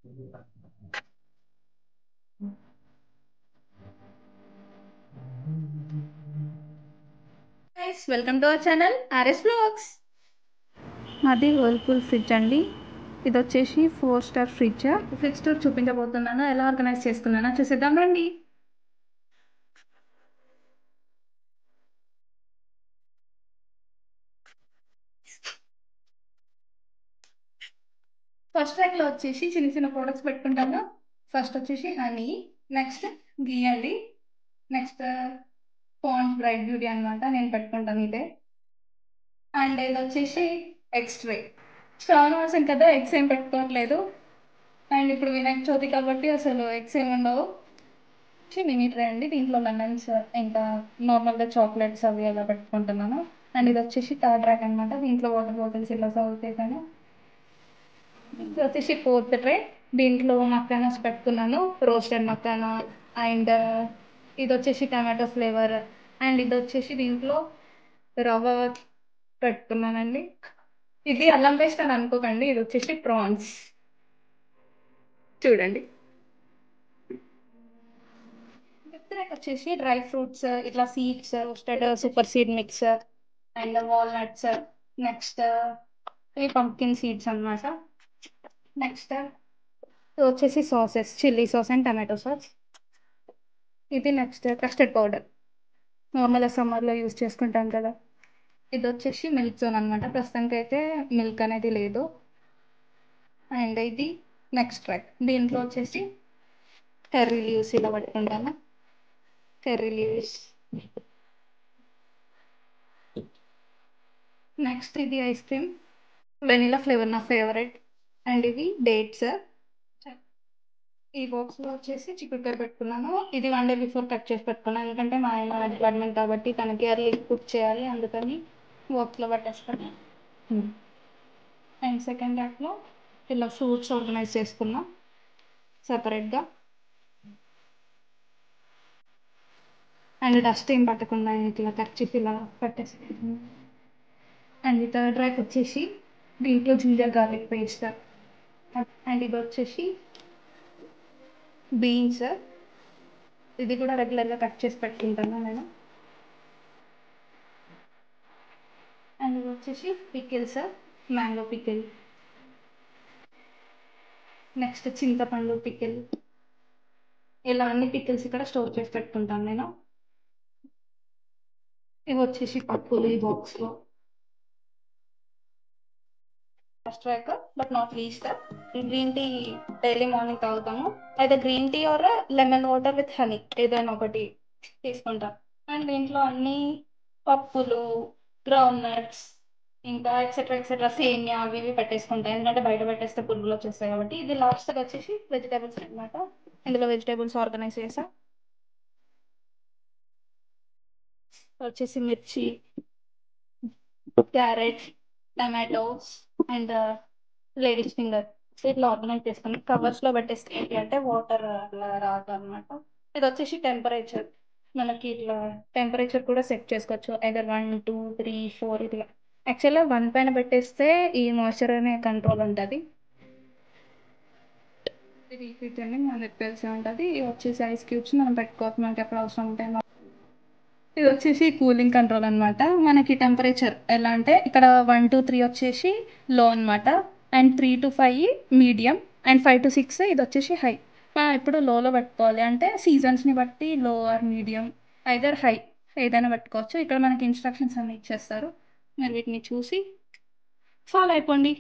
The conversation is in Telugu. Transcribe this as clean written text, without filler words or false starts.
Guys welcome to our channel RS blogs. అది వర్ల్పూల్ ఫ్రిడ్జ్ అండి. ఇది వచ్చేసి 4 స్టార్ ఫ్రిడ్జ్. ఫ్రిడ్జ్ టూర్ చూపించబోతున్నాను, ఎలా ఆర్గనైజ్ చేసుకున్నానో చూసేద్దాం రండి. ఫస్ట్ ర్యాక్ లో వచ్చేసి చిన్న చిన్న ప్రోడక్ట్స్ పెట్టుకుంటాను. ఫస్ట్ వచ్చేసి హనీ, నెక్స్ట్ గీ అండి, నెక్స్ట్ పాండ్స్ బ్రైట్ బ్యూటీ అనమాట, నేను పెట్టుకుంటాను ఇదే. అండ్ ఇది వచ్చేసి ఎక్స్ట్రే శ్రావణ మాసం కదా, ఎగ్స్ ఏం పెట్టుకోవట్లేదు. అండ్ ఇప్పుడు వినాయక చవితి కాబట్టి అసలు ఎగ్స్ ఏమి ఉండవు. మినీ ట్రే అండి, దీంట్లో లెమన్స్ ఇంకా నార్మల్గా చాక్లెట్స్ అవి ఎలా పెట్టుకుంటున్నాను. అండ్ ఇది వచ్చేసి థర్డ్ ర్యాక్ అనమాట, దీంట్లో వాటర్ బాటిల్స్ ఇలా సర్వ్ చేశాను. ఇది వచ్చేసి ఫోర్త్ ట్రే, దీంట్లో మకానాస్ పెట్టుకున్నాను, రోస్టెడ్ మకానా. అండ్ ఇది వచ్చేసి టమాటో ఫ్లేవర్. అండ్ ఇది వచ్చేసి దీంట్లో రవ్వ పెట్టుకున్నానండి. ఇది అల్లం పేస్ట్ అని అనుకోకండి, ఇది వచ్చేసి ప్రాన్స్. చూడండి. ఫిఫ్త్ ర్యాక్ వచ్చేసి డ్రై ఫ్రూట్స్, ఇట్లా seeds, roasted super seed mix and walnuts. Next ఈ పంప్కిన్ సీడ్స్ అన్నమాట. నెక్స్ట్ ఇది వచ్చేసి sauces, chilli sauce and tomato sauce. ఇది నెక్స్ట్ కస్టర్డ్ పౌడర్, నార్మల్గా సమ్మర్లో యూస్ చేసుకుంటాం కదా. ఇది వచ్చేసి మిల్క్ జోన్ అనమాట, ప్రస్తుతానికి అయితే మిల్క్ అనేది లేదు. అండ్ ఇది నెక్స్ట్ ట్రాక్, దీంట్లో వచ్చేసి కర్రీ లీవ్స్ ఇలా పట్టుకుంటాను, కర్రీ లీవ్స్. నెక్స్ట్ ఇది ఐస్ క్రీమ్, వెనీలా ఫ్లేవర్ నా ఫేవరెట్. అండ్ ఇవి డేట్స్. ఈ బాక్స్లో వచ్చేసి చిక్కుడుకాయ పెట్టుకున్నాను, ఇది 1 డే బిఫోర్ కట్ చేసి పెట్టుకున్నాను, ఎందుకంటే మా ఆయన డిపార్ట్మెంట్ కాబట్టి తనకి అర్లీ కుక్ చేయాలి, అందుకని బాక్స్లో పట్టేస్తాను. అండ్ సెకండ్ ర్యాక్లో ఇలా ఫ్రూట్స్ ఆర్గనైజ్ చేసుకున్నా సపరేట్గా. అండ్ డస్ట్ ఏం పట్టకుండా ఇట్లా కర్చీఫ్ ఇలా పట్టేసి. అండ్ ఈ థర్డ్ ర్యాక్ వచ్చేసి దీంట్లో జింజర్ గార్లిక్ పేస్ట్. అండ్ ఇది వచ్చేసి బీన్స్, ఇది కూడా రెగ్యులర్గా కట్ చేసి పెట్టుకుంటాను నేను. అండ్ ఇది వచ్చేసి పికిల్స్, మ్యాంగో పికిల్, నెక్స్ట్ చింతపండు పికిల్. ఇలా అన్ని పికిల్స్ ఇక్కడ స్టోర్ చేసి పెట్టుకుంటాను నేను. ఇవి వచ్చేసి పప్పులు ఈ బాక్స్లో. First rack but not least, green tea daily morning తాగుతాము, అయితే green tea or lemon water with honey ఏదైనా ఒకటి తీసుకుంటాం. అండ్ దీంట్లో అన్ని పప్పులు, గ్రౌండ్ నట్స్, ఇంకా ఎక్సెట్రా ఎక్సెట్రా సేమియా అవి ఇవి పెట్టేసుకుంటాయి, ఎందుకంటే బయట పెట్టేస్తే పురుగులు వచ్చేస్తాయి కాబట్టి. ఇది లాస్ట్ వచ్చేసి వెజిటేబుల్స్ అనమాట, ఇందులో వెజిటేబుల్స్ ఆర్గనైజ్ చేసా. వచ్చేసి మిర్చి, carrot, tomatoes and ladies finger ఇట్లా ఆర్గనైజ్ చేసుకుని కవర్స్లో పెట్టేస్తే ఏంటి అంటే వాటర్ అట్లా రాదు అనమాట. ఇది వచ్చేసి టెంపరేచర్, మనకి ఇట్లా టెంపరేచర్ కూడా సెట్ చేసుకోవచ్చు, ఐదర్ 1 2 3 4 ఇట్లా. యాక్చువల్గా 1 పైన పెట్టేస్తే ఈ మాయిశ్చర్ అనే కంట్రోల్ ఉంటుంది. ఇది ఫ్రిడ్జ్ అని మనకు తెలిసి ఉంటుంది. ఇది వచ్చేసి ఐస్ క్యూబ్స్ మనం పెట్టుకోవచ్చు మనకి ఎప్పుడు అవసరం ఉంటే. ఇది వచ్చేసి కూలింగ్ కంట్రోల్ అనమాట, మనకి టెంపరేచర్ ఎలా అంటే ఇక్కడ 1 2 3 వచ్చేసి లో అనమాట, and 3 to 5 medium, and 5 to 6 ఇది వచ్చేసి హై. మనం ఎప్పుడు లోలో పెట్టుకోవాలి అంటే సీజన్స్ని బట్టి లో ఆర్ మీడియం ఐదర్ హై ఏదైనా పెట్టుకోవచ్చు. ఇక్కడ మనకి ఇన్స్ట్రక్షన్స్ అన్ని ఇచ్చేస్తారు, మీరు వీటిని చూసి ఫాలో అయిపోండి.